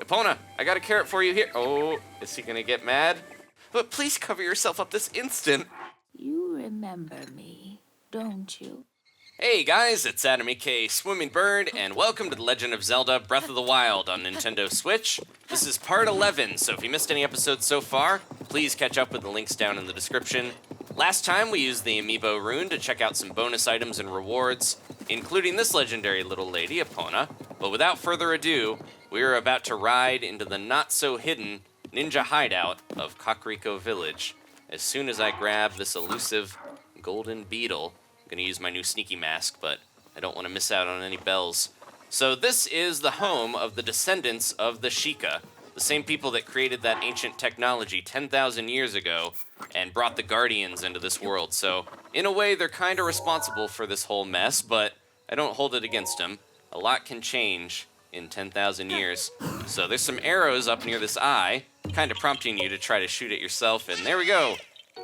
Epona, I got a carrot for you here. Oh, is he gonna get mad? But please cover yourself up this instant. You remember me, don't you? Hey guys, it's Adam aka Swimming Bird, and welcome to the Legend of Zelda Breath of the Wild on Nintendo Switch. This is part 11, so if you missed any episodes so far, please catch up with the links down in the description. Last time we used the amiibo rune to check out some bonus items and rewards, including this legendary little lady, Epona. But without further ado, we are about to ride into the not-so-hidden ninja hideout of Kakariko Village. As soon as I grab this elusive golden beetle, I'm going to use my new sneaky mask, but I don't want to miss out on any bells. So this is the home of the descendants of the Sheikah, the same people that created that ancient technology 10,000 years ago and brought the Guardians into this world. So in a way, they're kind of responsible for this whole mess, but I don't hold it against them. A lot can change in 10,000 years. So there's some arrows up near this eye, kind of prompting you to try to shoot it yourself, and there we go.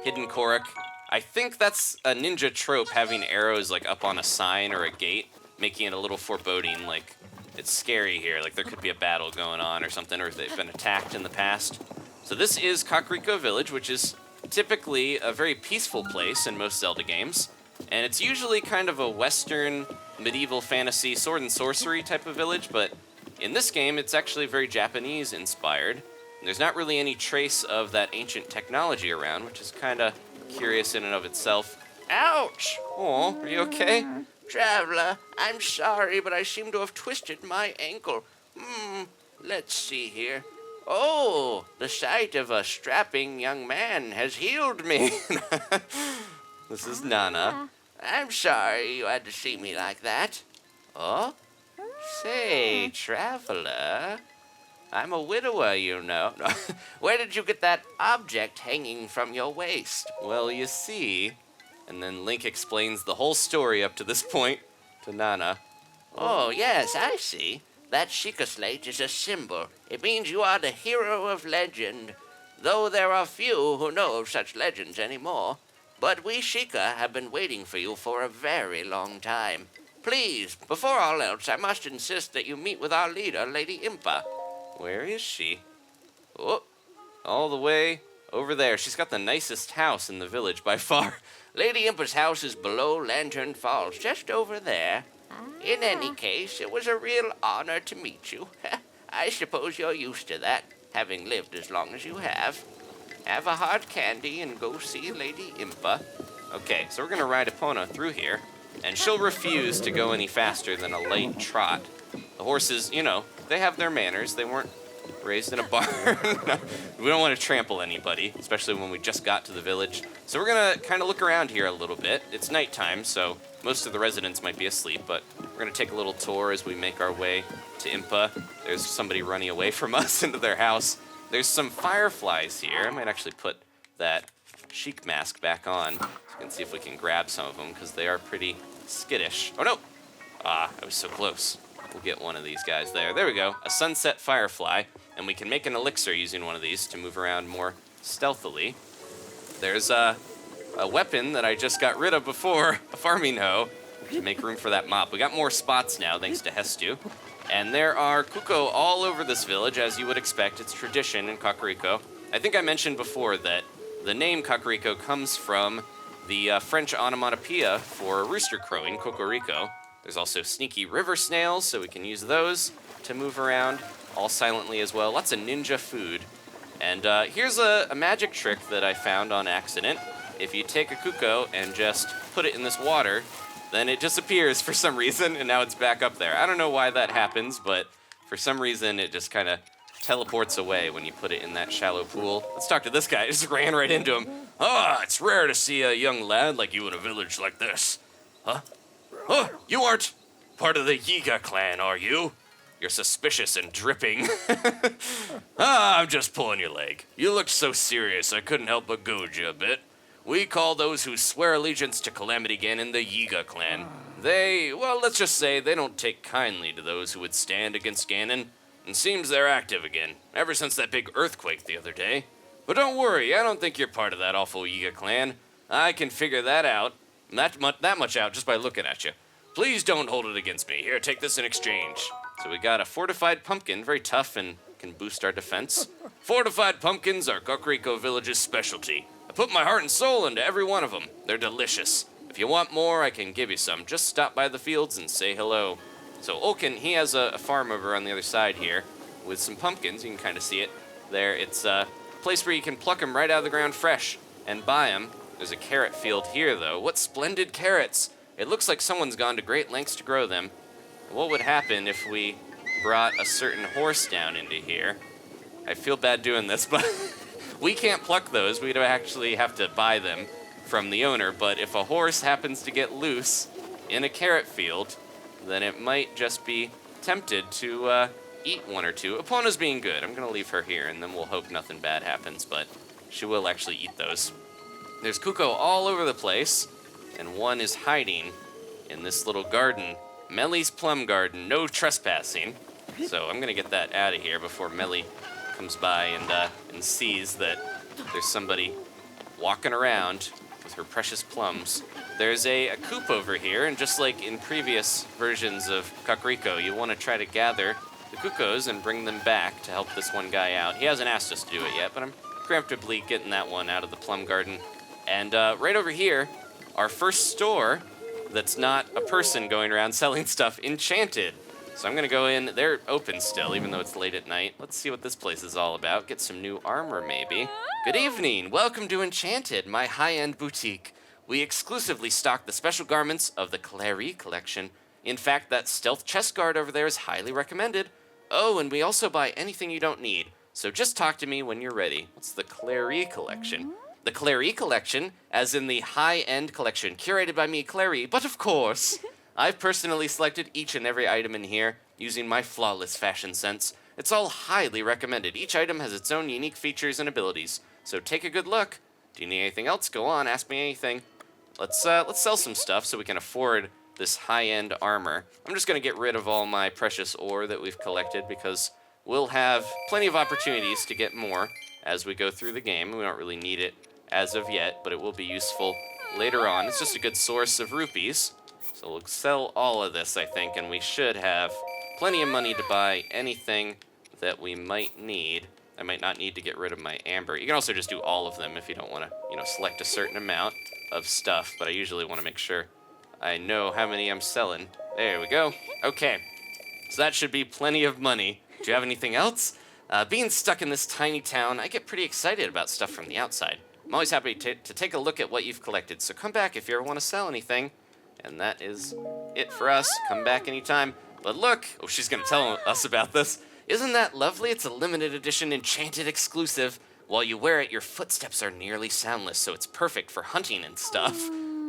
Hidden Korok. I think that's a ninja trope, having arrows like up on a sign or a gate, making it a little foreboding, like it's scary here, like there could be a battle going on or something, or if they've been attacked in the past. So this is Kakariko Village, which is typically a very peaceful place in most Zelda games, and it's usually kind of a Western medieval fantasy sword and sorcery type of village, but in this game it's actually very Japanese inspired. There's not really any trace of that ancient technology around, which is kind of curious in and of itself. Ouch! Oh, are you okay? Traveler, I'm sorry, but I seem to have twisted my ankle. Let's see here. Oh, the sight of a strapping young man has healed me. This is Nana. I'm sorry you had to see me like that. Oh? Say, traveler, I'm a widower, you know. Where did you get that object hanging from your waist? Well, you see, and then Link explains the whole story up to this point to Nana. Oh, yes, I see. That Sheikah slate is a symbol. It means you are the hero of legend, though there are few who know of such legends anymore. But we Sheikah have been waiting for you for a very long time. Please, before all else, I must insist that you meet with our leader, Lady Impa. Where is she? Oh, all the way over there. She's got the nicest house in the village by far. Lady Impa's house is below Lantern Falls, just over there. In any case, it was a real honor to meet you. I suppose you're used to that, having lived as long as you have. Have a hard candy and go see Lady Impa. Okay, so we're going to ride Epona through here, and she'll refuse to go any faster than a light trot. The horses, you know, they have their manners. They weren't raised in a barn. We don't want to trample anybody, especially when we just got to the village. So we're going to kind of look around here a little bit. It's nighttime, so most of the residents might be asleep, but we're going to take a little tour as we make our way to Impa. There's somebody running away from us into their house. There's some fireflies here. I might actually put that Sheik mask back on so we can see if we can grab some of them, because they are pretty skittish. Oh no! Ah, I was so close. We'll get one of these guys there. There we go. A sunset firefly. And we can make an elixir using one of these to move around more stealthily. There's a weapon that I just got rid of before, a farming hoe, to make room for that mop. We got more spots now, thanks to Hestu. And there are kuko all over this village, as you would expect. It's tradition in Kakariko. I think I mentioned before that the name Kakariko comes from the French onomatopoeia for rooster crowing, Kokoriko. There's also sneaky river snails, so we can use those to move around, all silently as well. Lots of ninja food. And here's a magic trick that I found on accident. If you take a kuko and just put it in this water, then it disappears for some reason, and now it's back up there. I don't know why that happens, but for some reason it just kind of teleports away when you put it in that shallow pool. Let's talk to this guy. I just ran right into him. Ah, it's rare to see a young lad like you in a village like this. Huh? Oh, you aren't part of the Yiga clan, are you? You're suspicious and dripping. I'm just pulling your leg. You looked so serious, I couldn't help but goad you a bit. We call those who swear allegiance to Calamity Ganon the Yiga clan. Let's just say they don't take kindly to those who would stand against Ganon, and seems they're active again, ever since that big earthquake the other day. But don't worry, I don't think you're part of that awful Yiga clan. I can figure that out. That much out just by looking at you. Please don't hold it against me. Here, take this in exchange. So we got a fortified pumpkin, very tough and can boost our defense. Fortified pumpkins are Kakariko Village's specialty. I put my heart and soul into every one of them. They're delicious. If you want more, I can give you some. Just stop by the fields and say hello. So Olkin, he has a farm over on the other side here with some pumpkins. You can kind of see it there. It's a place where you can pluck them right out of the ground fresh and buy them. There's a carrot field here, though. What splendid carrots! It looks like someone's gone to great lengths to grow them. What would happen if we brought a certain horse down into here? I feel bad doing this, but we can't pluck those. We'd actually have to buy them from the owner. But if a horse happens to get loose in a carrot field, then it might just be tempted to eat one or two. Epona's being good. I'm going to leave her here, and then we'll hope nothing bad happens, but she will actually eat those. There's Kuko all over the place, and one is hiding in this little garden. Melly's plum garden, no trespassing. So I'm going to get that out of here before Melly comes by and sees that there's somebody walking around with her precious plums. There's a coop over here, and just like in previous versions of Kakariko, you want to try to gather the Kukos and bring them back to help this one guy out. He hasn't asked us to do it yet, but I'm preemptively getting that one out of the plum garden. And right over here, our first store that's not a person going around selling stuff, Enchanted. So I'm going to go in. They're open still, even though it's late at night. Let's see what this place is all about. Get some new armor, maybe. Good evening. Welcome to Enchanted, my high-end boutique. We exclusively stock the special garments of the Clary collection. In fact, that stealth chest guard over there is highly recommended. Oh, and we also buy anything you don't need. So just talk to me when you're ready. What's the Clary collection? The Clary collection, as in the high-end collection, curated by me, Clary, but of course, I've personally selected each and every item in here using my flawless fashion sense. It's all highly recommended. Each item has its own unique features and abilities, so take a good look. Do you need anything else? Go on, ask me anything. Let's sell some stuff so we can afford this high-end armor. I'm just gonna get rid of all my precious ore that we've collected because we'll have plenty of opportunities to get more as we go through the game. We don't really need it as of yet, but it will be useful later on. It's just a good source of rupees. So we'll sell all of this, I think, and we should have plenty of money to buy anything that we might need. I might not need to get rid of my amber. You can also just do all of them if you don't want to, select a certain amount of stuff, but I usually want to make sure I know how many I'm selling. There we go. Okay, so that should be plenty of money. Do you have anything else? Being stuck in this tiny town, I get pretty excited about stuff from the outside. I'm always happy to take a look at what you've collected, so come back if you ever want to sell anything. And that is it for us. Come back anytime. But look, she's going to tell us about this. Isn't that lovely? It's a limited edition Enchanted exclusive. While you wear it, your footsteps are nearly soundless, so it's perfect for hunting and stuff.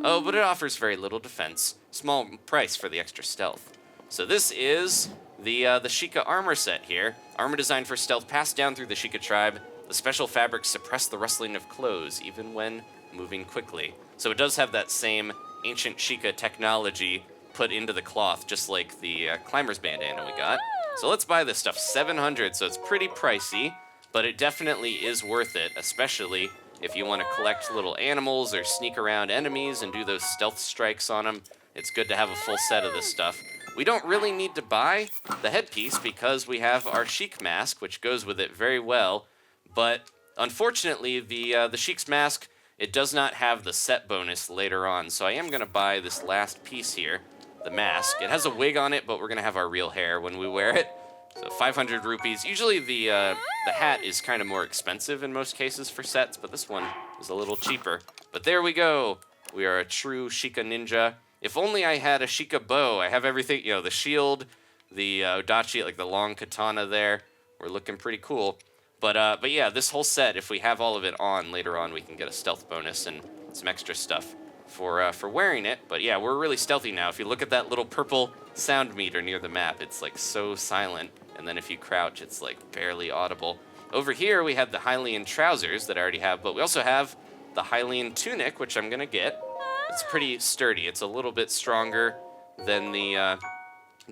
Oh, but it offers very little defense. Small price for the extra stealth. So this is the Sheikah armor set here. Armor designed for stealth, passed down through the Sheikah tribe. The special fabrics suppress the rustling of clothes, even when moving quickly. So it does have that same ancient Sheikah technology put into the cloth, just like the climber's bandana we got. So let's buy this stuff. 700, so it's pretty pricey, but it definitely is worth it, especially if you want to collect little animals or sneak around enemies and do those stealth strikes on them. It's good to have a full set of this stuff. We don't really need to buy the headpiece because we have our Sheik mask, which goes with it very well. But unfortunately, the Sheik's mask, it does not have the set bonus later on. So I am going to buy this last piece here, the mask. It has a wig on it, but we're going to have our real hair when we wear it. So 500 rupees. Usually the hat is kind of more expensive in most cases for sets, but this one is a little cheaper. But there we go. We are a true Sheikah ninja. If only I had a Sheikah bow. I have everything, the shield, the odachi, like the long katana there. We're looking pretty cool. But yeah, this whole set, if we have all of it on, later on we can get a stealth bonus and some extra stuff for wearing it. But yeah, we're really stealthy now. If you look at that little purple sound meter near the map, it's like so silent. And then if you crouch, it's like barely audible. Over here, we have the Hylian trousers that I already have, but we also have the Hylian tunic, which I'm gonna get. It's pretty sturdy. It's a little bit stronger than the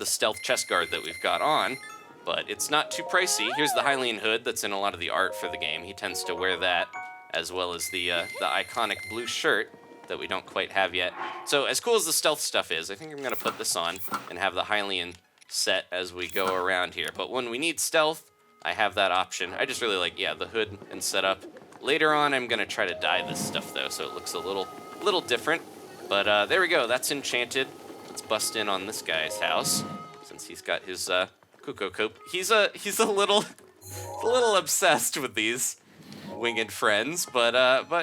stealth chest guard that we've got on, but it's not too pricey. Here's the Hylian hood that's in a lot of the art for the game. He tends to wear that, as well as the iconic blue shirt that we don't quite have yet. So as cool as the stealth stuff is, I think I'm gonna put this on and have the Hylian set as we go around here. But when we need stealth, I have that option. I just really like, yeah, the hood and setup. Later on, I'm gonna try to dye this stuff though, so it looks a little different. But there we go. That's enchanted. Let's bust in on this guy's house since he's got his Kuko coat. He's a little obsessed with these winged friends, but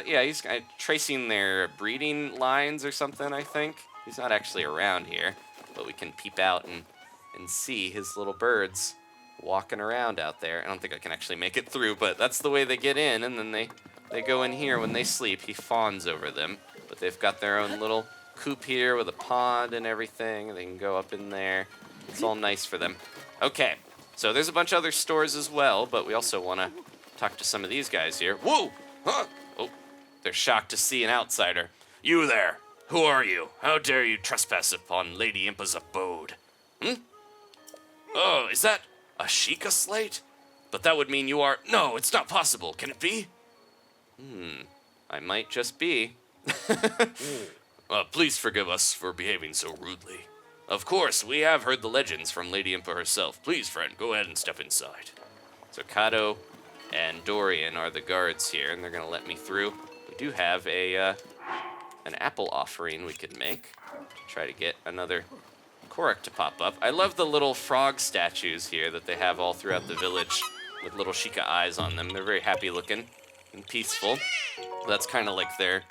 yeah, he's tracing their breeding lines or something. I think he's not actually around here, but we can peep out and see his little birds walking around out there. I don't think I can actually make it through, but that's the way they get in, and then they go in here when they sleep. He fawns over them, but they've got their own little coop here with a pond and everything. They can go up in there. It's all nice for them. Okay, so there's a bunch of other stores as well, but we also want to talk to some of these guys here. Whoa! Huh? Oh, they're shocked to see an outsider. You there! Who are you? How dare you trespass upon Lady Impa's abode? Oh, is that a Sheikah slate? But that would mean you are... No, it's not possible. Can it be? I might just be. Please forgive us for behaving so rudely. Of course, we have heard the legends from Lady Impa herself. Please, friend, go ahead and step inside. So Kato and Dorian are the guards here, and they're going to let me through. We do have an apple offering we could make to try to get another Korok to pop up. I love the little frog statues here that they have all throughout the village with little Sheikah eyes on them. They're very happy looking and peaceful. That's kind of like their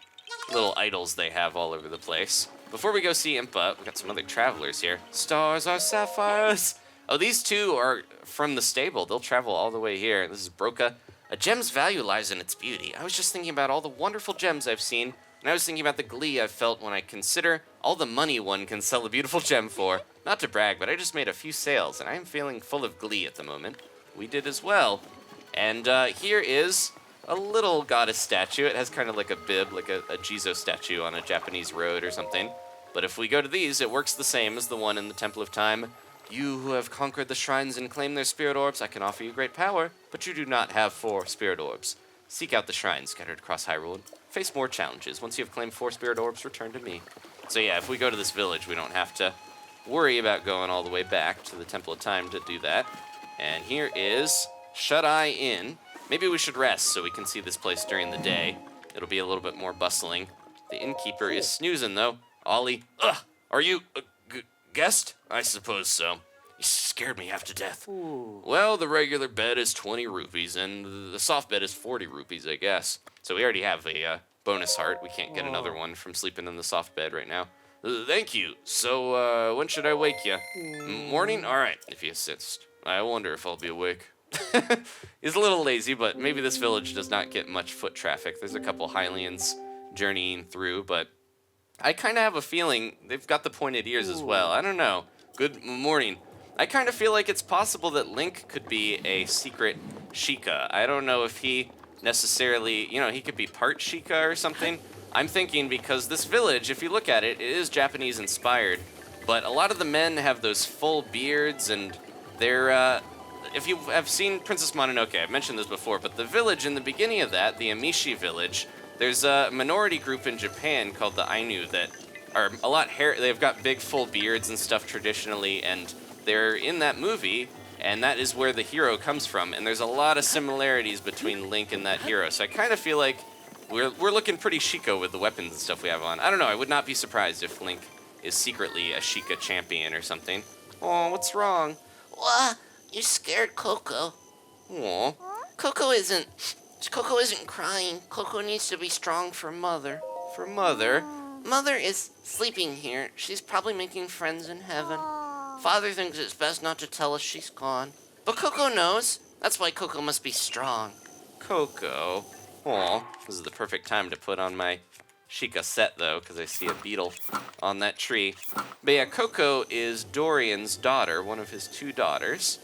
little idols they have all over the place. Before we go see Impa, we got some other travelers here. Stars are sapphires. Oh, these two are from the stable. They'll travel all the way here. This is Broca. A gem's value lies in its beauty. I was just thinking about all the wonderful gems I've seen, and I was thinking about the glee I've felt when I consider all the money one can sell a beautiful gem for. Not to brag, but I just made a few sales, and I am feeling full of glee at the moment. We did as well. And here is a little goddess statue. It has kind of like a bib, like a Jizo statue on a Japanese road or something. But if we go to these, it works the same as the one in the Temple of Time. You who have conquered the shrines and claimed their spirit orbs, I can offer you great power, but you do not have 4 spirit orbs. Seek out the shrines scattered across Hyrule and face more challenges. Once you have claimed 4 spirit orbs, return to me. So yeah, if we go to this village, we don't have to worry about going all the way back to the Temple of Time to do that. And here is Shut-Eye Inn. Maybe we should rest so we can see this place during the day. It'll be a little bit more bustling. The innkeeper is snoozing, though. Ollie, are you a guest? I suppose so. You scared me half to death. Ooh. Well, the regular bed is 20 rupees, and the soft bed is 40 rupees, I guess. So we already have a bonus heart. We can't get another one from sleeping in the soft bed right now. Thank you. So, when should I wake you? Morning? All right, if you insist. I wonder if I'll be awake. He's a little lazy, but maybe this village does not get much foot traffic. There's a couple Hylians journeying through, but I kind of have a feeling they've got the pointed ears as well. I don't know. Good morning. I kind of feel like it's possible that Link could be a secret Sheikah. I don't know if he necessarily, he could be part Sheikah or something. I'm thinking because this village, if you look at it, it is Japanese inspired, but a lot of the men have those full beards, and they're, if you have seen Princess Mononoke, I've mentioned this before, but the village in the beginning of that, the Amishi village, there's a minority group in Japan called the Ainu that are a lot they've got big full beards and stuff traditionally, and they're in that movie, and that is where the hero comes from, and there's a lot of similarities between Link and that hero, so I kind of feel like we're looking pretty Sheikah with the weapons and stuff we have on. I don't know, I would not be surprised if Link is secretly a Sheikah champion or something. Oh, what's wrong? What? You scared Coco. Aw. Coco isn't crying. Coco needs to be strong for Mother. For Mother? Mother is sleeping here. She's probably making friends in heaven. Father thinks it's best not to tell us she's gone. But Coco knows. That's why Coco must be strong. Coco? Aw, this is the perfect time to put on my Sheikah set, though, because I see a beetle on that tree. But yeah, Coco is Dorian's daughter, one of his 2 daughters.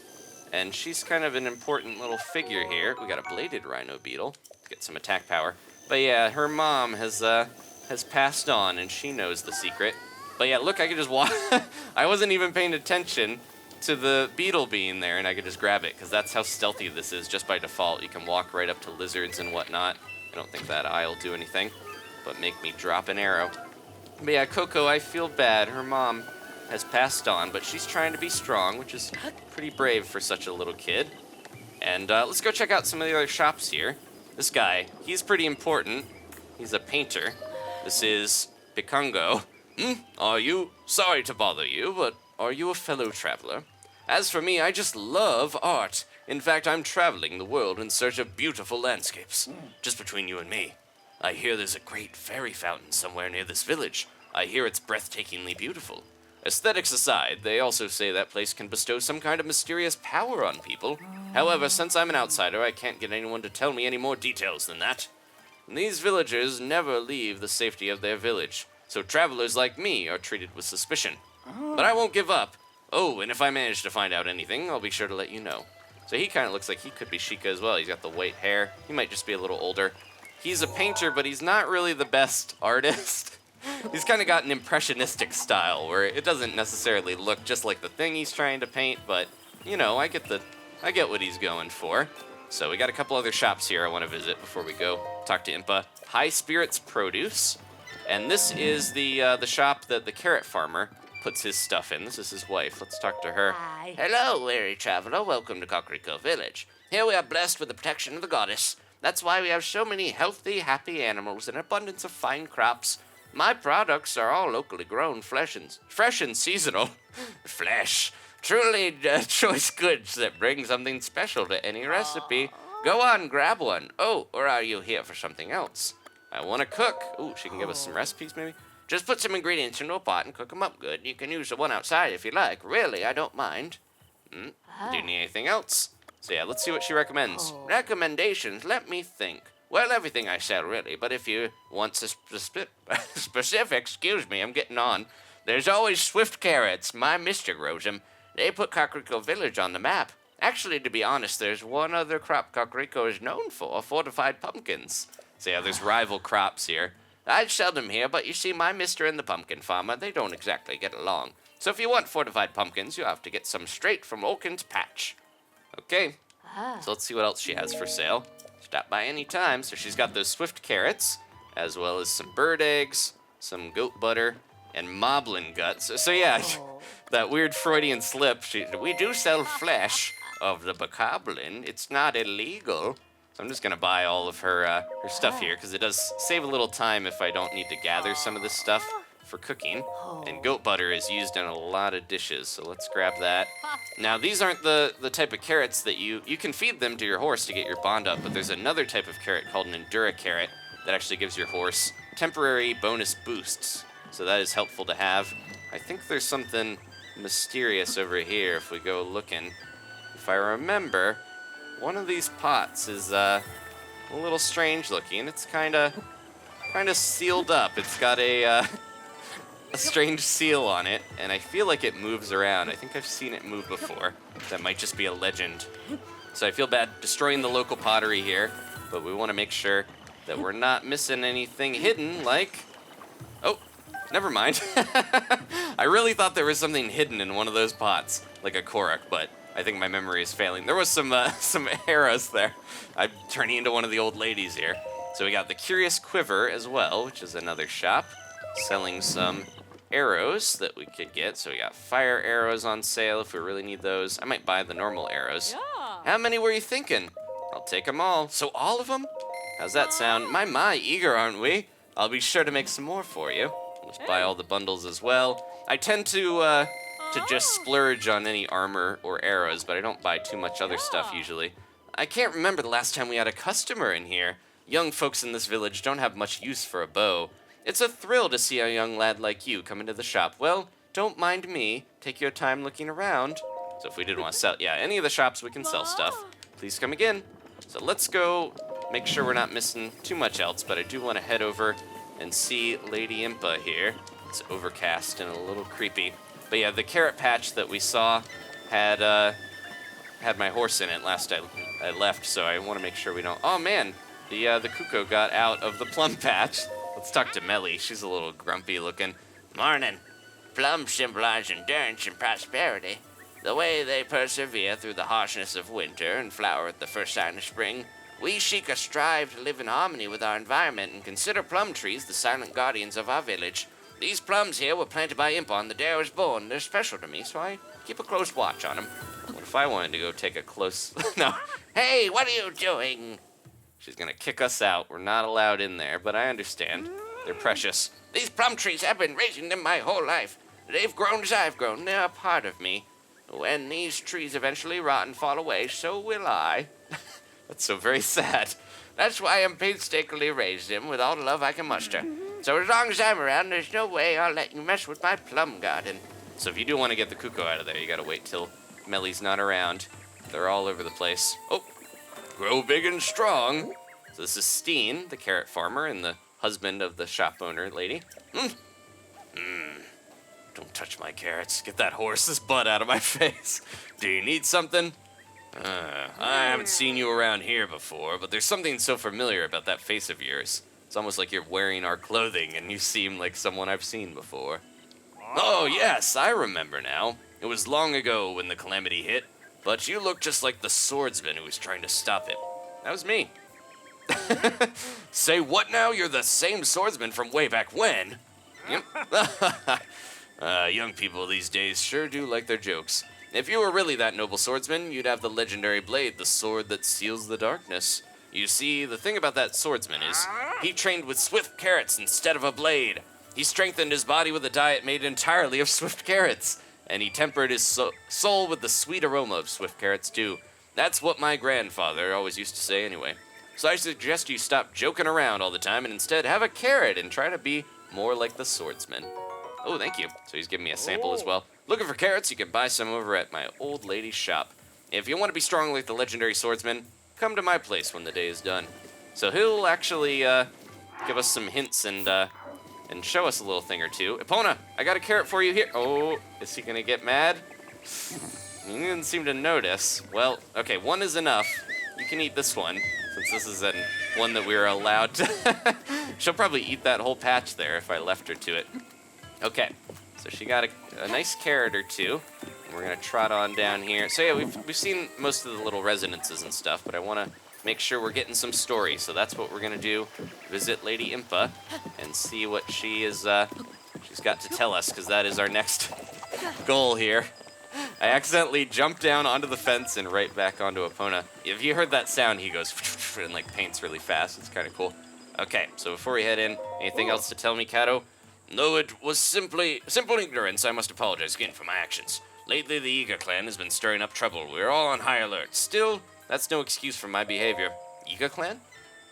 And she's kind of an important little figure here. We got a bladed rhino beetle to get some attack power. But yeah, her mom has passed on, and she knows the secret. But yeah, look, I could just walk. I wasn't even paying attention to the beetle being there, and I could just grab it, because that's how stealthy this is just by default. You can walk right up to lizards and whatnot. I don't think that eye will do anything, but make me drop an arrow. But yeah, Coco, I feel bad. Her mom has passed on, but she's trying to be strong, which is pretty brave for such a little kid. And let's go check out some of the other shops here. This guy, he's pretty important. He's a painter. This is Pikango. Are you? Sorry to bother you, but are you a fellow traveler? As for me, I just love art. In fact, I'm traveling the world in search of beautiful landscapes. Just between you and me, I hear there's a great fairy fountain somewhere near this village. I hear it's breathtakingly beautiful. Aesthetics aside, they also say that place can bestow some kind of mysterious power on people. However, since I'm an outsider, I can't get anyone to tell me any more details than that. And these villagers never leave the safety of their village, so travelers like me are treated with suspicion. But I won't give up. Oh, and if I manage to find out anything, I'll be sure to let you know. So he kind of looks like he could be Sheikah as well. He's got the white hair. He might just be a little older. He's a painter, but he's not really the best artist. He's kind of got an impressionistic style where it doesn't necessarily look just like the thing he's trying to paint, but you know, I get what he's going for. So we got a couple other shops here I want to visit before we go talk to Impa. High Spirits Produce, and this is the shop that the carrot farmer puts his stuff in. This is his wife. Let's talk to her. Hi. Hello, weary traveler. Welcome to Kakariko Village. Here we are blessed with the protection of the goddess. That's why we have so many healthy, happy animals and an abundance of fine crops. My products are all locally grown, fresh and seasonal. Flesh. Truly choice goods that bring something special to any recipe. Go on, grab one. Oh, or are you here for something else? I want to cook. Ooh, she can give us some recipes, maybe? Just put some ingredients into a pot and cook them up good. You can use the one outside if you like. Really, I don't mind. Do you need anything else? So yeah, let's see what she recommends. Recommendations? Let me think. Well, everything I sell, really, but if you want specific, excuse me, I'm getting on. There's always swift carrots. My mister grows them. They put Kakariko Village on the map. Actually, to be honest, there's one other crop Kakariko is known for, fortified pumpkins. So yeah, there's rival crops here. I'd sell them here, but you see, my mister and the pumpkin farmer, they don't exactly get along. So if you want fortified pumpkins, you have to get some straight from Olkin's patch. Okay, so let's see what else she has for sale. Stop by any time. So she's got those swift carrots, as well as some bird eggs, some goat butter, and moblin guts. So yeah, that weird Freudian slip. We do sell flesh of the bokoblin. It's not illegal. So I'm just gonna buy all of her stuff here because it does save a little time if I don't need to gather some of this stuff for cooking. And goat butter is used in a lot of dishes, so let's grab that. Now these aren't the type of carrots that you can feed them to your horse to get your bond up, but there's another type of carrot called an Endura carrot that actually gives your horse temporary bonus boosts. So that is helpful to have. I think there's something mysterious over here if we go looking. If I remember, one of these pots is a little strange looking. It's kind of sealed up. It's got a strange seal on it, and I feel like it moves around. I think I've seen it move before. That might just be a legend. So I feel bad destroying the local pottery here, but we want to make sure that we're not missing anything hidden, like... Oh, never mind. I really thought there was something hidden in one of those pots, like a Korok, but I think my memory is failing. There was some arrows there. I'm turning into one of the old ladies here. So we got the Curious Quiver as well, which is another shop, selling some arrows that we could get. So we got fire arrows on sale if we really need those. I might buy the normal arrows. Yeah. How many were you thinking? I'll take them all. So all of them? How's that sound? My, eager aren't we? I'll be sure to make some more for you. Let's buy all the bundles as well. I tend to just splurge on any armor or arrows, but I don't buy too much other stuff usually. I can't remember the last time we had a customer in here. Young folks in this village don't have much use for a bow. It's a thrill to see a young lad like you come into the shop. Well, don't mind me. Take your time looking around. So if we did want to sell, yeah, any of the shops we can sell stuff. Please come again. So let's go make sure we're not missing too much else, but I do want to head over and see Lady Impa here. It's overcast and a little creepy. But yeah, the carrot patch that we saw had my horse in it last I left, so I want to make sure we don't... Oh man, the cuckoo got out of the plum patch. Let's talk to Melly. She's a little grumpy looking. Morning. Plums symbolize endurance and prosperity. The way they persevere through the harshness of winter and flower at the first sign of spring. We Sheikah strive to live in harmony with our environment and consider plum trees the silent guardians of our village. These plums here were planted by Impa on the day I was born. They're special to me, so I keep a close watch on them. What if I wanted to go take a close... No. Hey, what are you doing? She's gonna kick us out. We're not allowed in there, but I understand. They're precious. These plum trees, I've been raising them my whole life. They've grown as I've grown. They're a part of me. When these trees eventually rot and fall away, so will I. That's so very sad. That's why I'm painstakingly raised them with all the love I can muster. So as long as I'm around, there's no way I'll let you mess with my plum garden. So if you do want to get the cuckoo out of there, you gotta wait till Melly's not around. They're all over the place. Oh, grow big and strong. So this is Steen, the carrot farmer, and the husband of the shop owner lady. Don't touch my carrots. Get that horse's butt out of my face. Do you need something? I haven't seen you around here before, but there's something so familiar about that face of yours. It's almost like you're wearing our clothing and you seem like someone I've seen before. Oh, yes, I remember now. It was long ago when the calamity hit, but you look just like the swordsman who was trying to stop it. That was me. Say what now? You're the same swordsman from way back when? Yep. Young people these days sure do like their jokes. If you were really that noble swordsman, you'd have the legendary blade, the sword that seals the darkness. You see, the thing about that swordsman is, he trained with swift carrots instead of a blade. He strengthened his body with a diet made entirely of swift carrots, and he tempered his soul with the sweet aroma of swift carrots too. That's what my grandfather always used to say anyway. So I suggest you stop joking around all the time and instead have a carrot and try to be more like the swordsman. Oh, thank you. So he's giving me a sample as well. Looking for carrots? You can buy some over at my old lady's shop. If you want to be strong like the legendary swordsman, come to my place when the day is done. So he'll actually give us some hints and show us a little thing or two. Epona, I got a carrot for you here. Oh, is he going to get mad? He didn't seem to notice. Well, okay, one is enough. You can eat this one, since this is one that we were allowed to. She'll probably eat that whole patch there if I left her to it. Okay, so she got a nice carrot or two. And we're gonna trot on down here. So yeah, we've seen most of the little residences and stuff, but I want to make sure we're getting some story. So that's what we're gonna do: visit Lady Impa and see what she's got to tell us, because that is our next goal here. I accidentally jumped down onto the fence and right back onto Epona. If you heard that sound, he goes and like paints really fast. It's kind of cool. Okay, so before we head in, anything else to tell me, Kato? No, it was simple ignorance. I must apologize again for my actions. Lately, the Iga clan has been stirring up trouble. We're all on high alert. Still, that's no excuse for my behavior. Iga clan?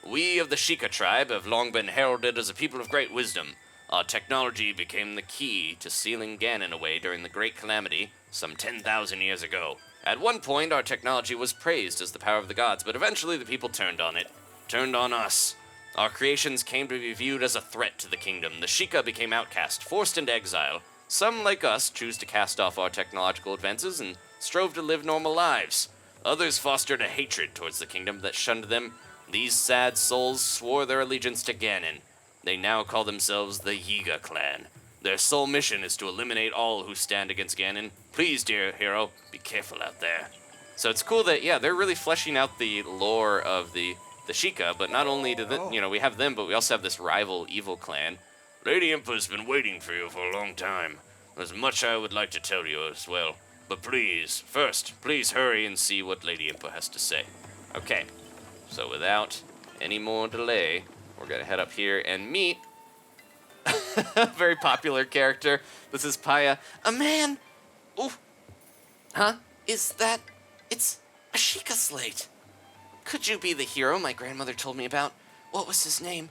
We of the Sheikah tribe have long been heralded as a people of great wisdom. Our technology became the key to sealing Ganon away during the Great Calamity some 10,000 years ago. At one point, our technology was praised as the power of the gods, but eventually the people turned on it. Turned on us. Our creations came to be viewed as a threat to the kingdom. The Sheikah became outcast, forced into exile. Some, like us, choose to cast off our technological advances and strove to live normal lives. Others fostered a hatred towards the kingdom that shunned them. These sad souls swore their allegiance to Ganon. They now call themselves the Yiga clan. Their sole mission is to eliminate all who stand against Ganon. Please, dear hero, be careful out there. So it's cool that, yeah, they're really fleshing out the lore of the Sheikah, but not only do we have them, but we also have this rival evil clan. Lady Impa's been waiting for you for a long time. There's much I would like to tell you as well. But please hurry and see what Lady Impa has to say. Okay, so without any more delay, we're gonna head up here and meet a very popular character. This is Paya. A man! Ooh. Huh? It's a Sheikah slate. Could you be the hero my grandmother told me about? What was his name?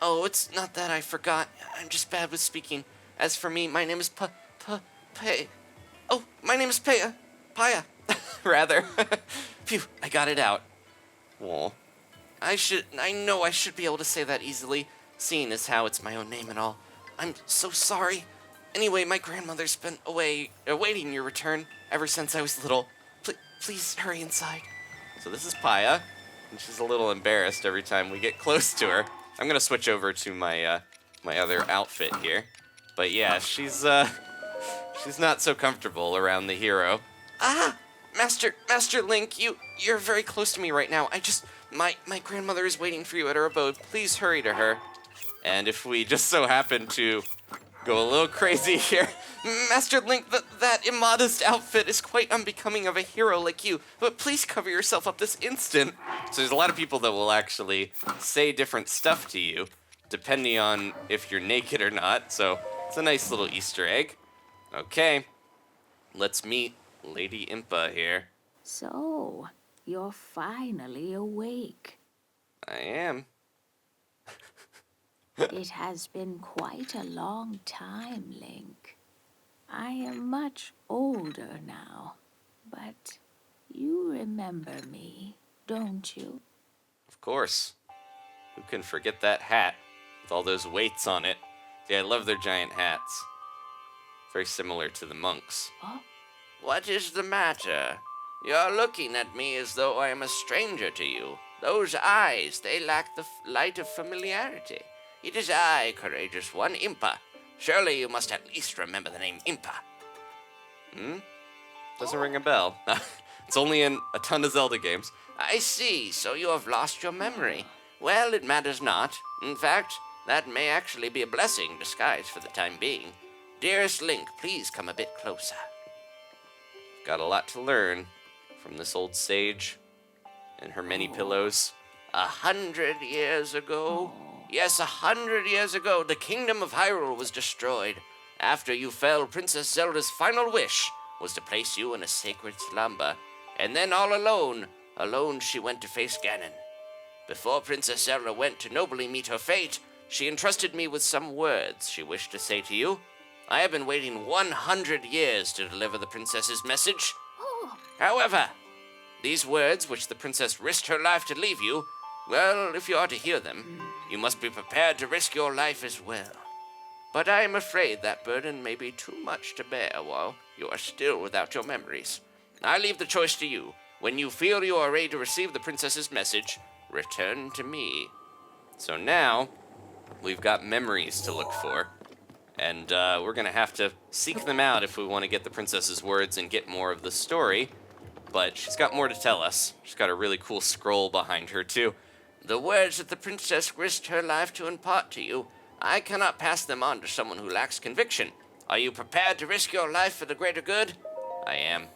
Oh, it's not that, I forgot. I'm just bad with speaking. As for me, my name is Paya. Oh, my name is Paya. Rather. Phew, I got it out. Aw. I know I should be able to say that easily, seeing as how it's my own name and all. I'm so sorry. Anyway, my grandmother's been away, awaiting your return ever since I was little. Please hurry inside. So this is Paya, and she's a little embarrassed every time we get close to her. I'm gonna switch over to my my other outfit here. But yeah, she's not so comfortable around the hero. Ah! Master Link, you're very close to me right now. My grandmother is waiting for you at her abode. Please hurry to her. And if we just so happen to go a little crazy here, Master Link, that immodest outfit is quite unbecoming of a hero like you, but please cover yourself up this instant. So there's a lot of people that will actually say different stuff to you, depending on if you're naked or not, so it's a nice little Easter egg. Okay, let's meet Lady Impa here. So, you're finally awake. I am. It has been quite a long time, Link. I am much older now, but you remember me, don't you? Of course. Who can forget that hat with all those weights on it? Yeah, I love their giant hats. Very similar to the monks. Oh, What is the matter? You're looking at me as though I am a stranger to you. Those eyes, they lack the light of familiarity. It is I, courageous one, Impa. Surely you must at least remember the name Impa. Doesn't ring a bell. It's only in a ton of Zelda games. I see, so you have lost your memory. Well, it matters not. In fact, that may actually be a blessing disguised for the time being. Dearest Link, please come a bit closer. Got a lot to learn from this old sage and her many pillows. 100 years ago? Yes, 100 years ago, the kingdom of Hyrule was destroyed. After you fell, Princess Zelda's final wish was to place you in a sacred slumber. And then all alone she went to face Ganon. Before Princess Zelda went to nobly meet her fate, she entrusted me with some words she wished to say to you. I have been waiting 100 years to deliver the princess's message. However, these words, which the princess risked her life to leave you, well, if you are to hear them, you must be prepared to risk your life as well. But I am afraid that burden may be too much to bear while you are still without your memories. I leave the choice to you. When you feel you are ready to receive the princess's message, return to me. So now, we've got memories to look for. And we're going to have to seek them out if we want to get the princess's words and get more of the story. But she's got more to tell us. She's got a really cool scroll behind her, too. The words that the princess risked her life to impart to you, I cannot pass them on to someone who lacks conviction. Are you prepared to risk your life for the greater good? I am.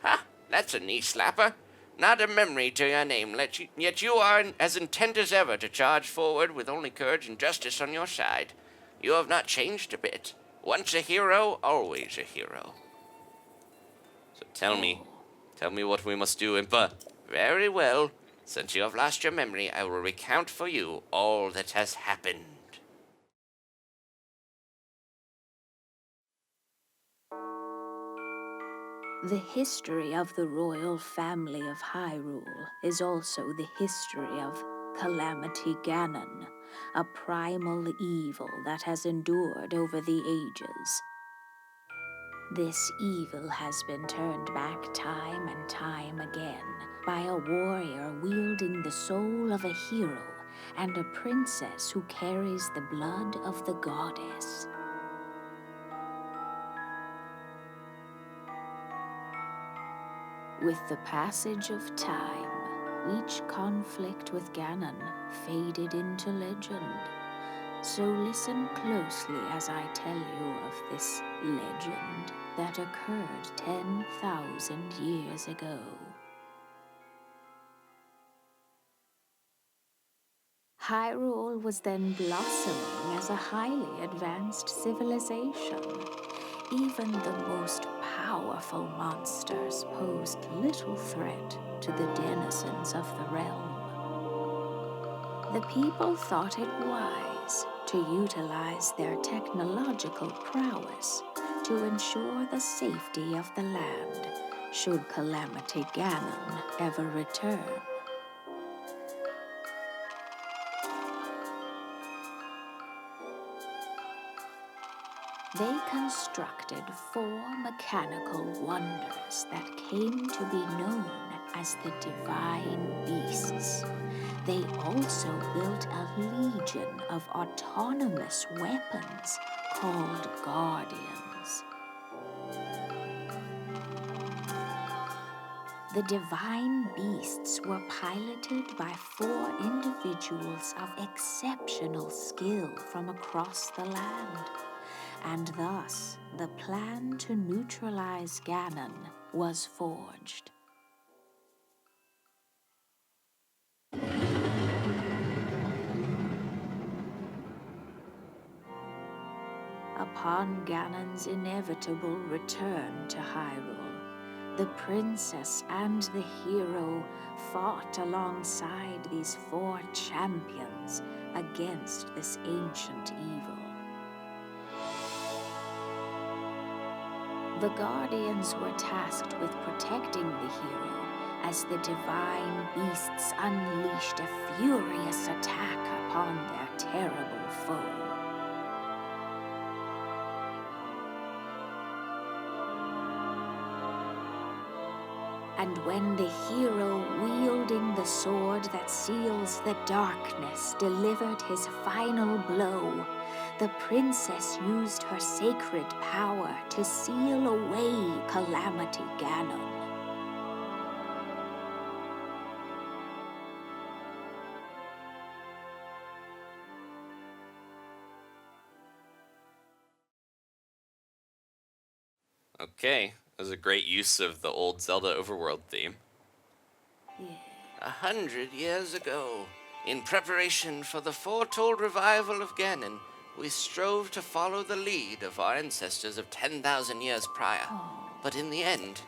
Ha! That's a knee slapper. Not a memory to your name, yet you are as intent as ever to charge forward with only courage and justice on your side. You have not changed a bit. Once a hero, always a hero. So tell me what we must do, Impa. Very well. Since you have lost your memory, I will recount for you all that has happened. the history of the royal family of Hyrule is also the history of Calamity Ganon, a primal evil that has endured over the ages. This evil has been turned back time and time again by a warrior wielding the soul of a hero and a princess who carries the blood of the goddess. With the passage of time, each conflict with Ganon faded into legend. So listen closely as I tell you of this legend that occurred 10,000 years ago. Hyrule was then blossoming as a highly advanced civilization. Even the most powerful monsters posed little threat to the denizens of the realm. The people thought it wise to utilize their technological prowess to ensure the safety of the land should Calamity Ganon ever return. They constructed 4 mechanical wonders that came to be known as the Divine Beasts. They also built a legion of autonomous weapons called Guardians. The divine beasts were piloted by 4 individuals of exceptional skill from across the land, and thus the plan to neutralize Ganon was forged. Upon Ganon's inevitable return to Hyrule, the princess and the hero fought alongside these 4 champions against this ancient evil. The Guardians were tasked with protecting the hero as the divine beasts unleashed a furious attack upon their terrible foe. And when the hero wielding the sword that seals the darkness delivered his final blow, the princess used her sacred power to seal away Calamity Ganon. Okay, that was a great use of the old Zelda overworld theme. 100 years ago, in preparation for the foretold revival of Ganon, we strove to follow the lead of our ancestors of 10,000 years prior. But in the end,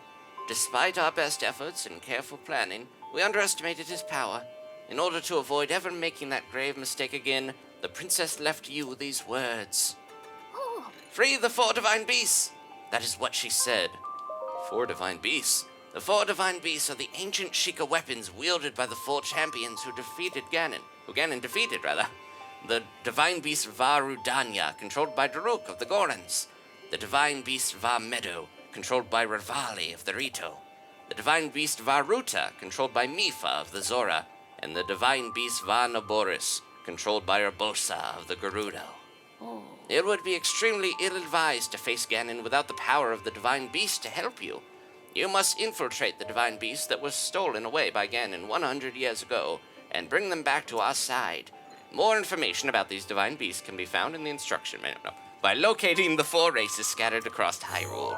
despite our best efforts and careful planning, we underestimated his power. In order to avoid ever making that grave mistake again, the princess left you these words. Free the 4 divine beasts! That is what she said. 4 divine beasts? The 4 divine beasts are the ancient Sheikah weapons wielded by the 4 champions who Ganon defeated. The divine beast Varudanya, controlled by Daruk of the Gorons. The divine beast Meadow, controlled by Revali of the Rito. The divine beast Varuta, controlled by Mifa of the Zora. And the divine beast Naboris, controlled by Urbosa of the Gerudo. It would be extremely ill-advised to face Ganon without the power of the divine beast to help you. You must infiltrate the divine beast that was stolen away by Ganon 100 years ago and bring them back to our side. More information about these divine beasts can be found in the instruction manual by locating the 4 races scattered across Hyrule.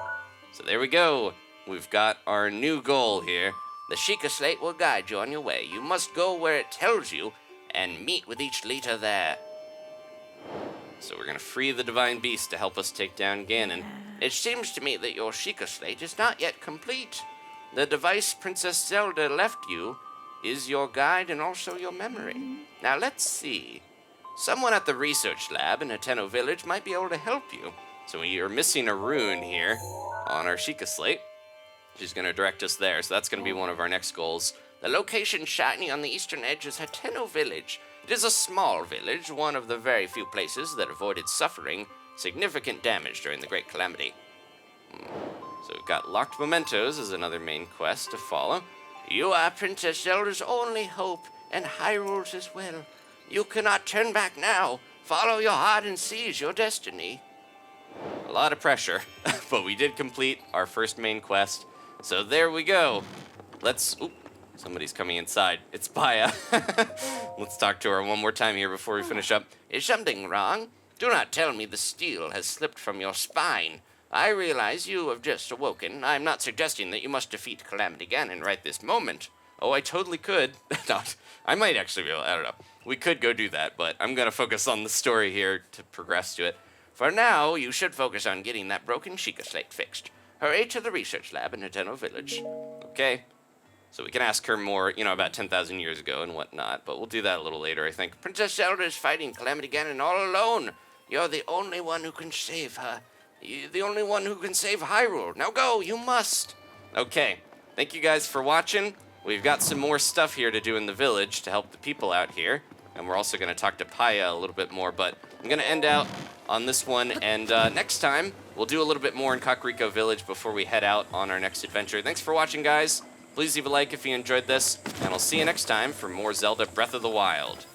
So there we go. We've got our new goal here. The Sheikah Slate will guide you on your way. You must go where it tells you and meet with each leader there. So we're going to free the divine beast to help us take down Ganon. It seems to me that your Sheikah Slate is not yet complete. The device Princess Zelda left you is your guide and also your memory. Now let's see. Someone at the research lab in Hateno Village might be able to help you. So we are missing a rune here on our Sheikah Slate. She's going to direct us there, so that's going to be one of our next goals. The location shiny on the eastern edge is Hateno Village. It is a small village, one of the very few places that avoided suffering significant damage during the Great Calamity. So we've got locked mementos as another main quest to follow. You are Princess Zelda's only hope, and Hyrule's as well. You cannot turn back now. Follow your heart and seize your destiny. A lot of pressure, but we did complete our first main quest. So there we go. Somebody's coming inside. It's Paya. Let's talk to her one more time here before we finish up. Is something wrong? Do not tell me the steel has slipped from your spine. I realize you have just awoken. I'm not suggesting that you must defeat Calamity Ganon right this moment. Oh, I totally could. No, I might actually be able, I don't know. We could go do that, but I'm going to focus on the story here to progress to it. For now, you should focus on getting that broken Sheikah Slate fixed. Hurry to the research lab in Hateno Village. Okay. So we can ask her more, about 10,000 years ago and whatnot, but we'll do that a little later, I think. Princess Zelda is fighting Calamity Ganon all alone. You're the only one who can save her. You're the only one who can save Hyrule. Now go, you must. Okay. Thank you guys for watching. We've got some more stuff here to do in the village to help the people out here. And we're also going to talk to Paya a little bit more, but I'm going to end out on this one. And next time, we'll do a little bit more in Kakariko Village before we head out on our next adventure. Thanks for watching, guys. Please leave a like if you enjoyed this, and I'll see you next time for more Zelda Breath of the Wild.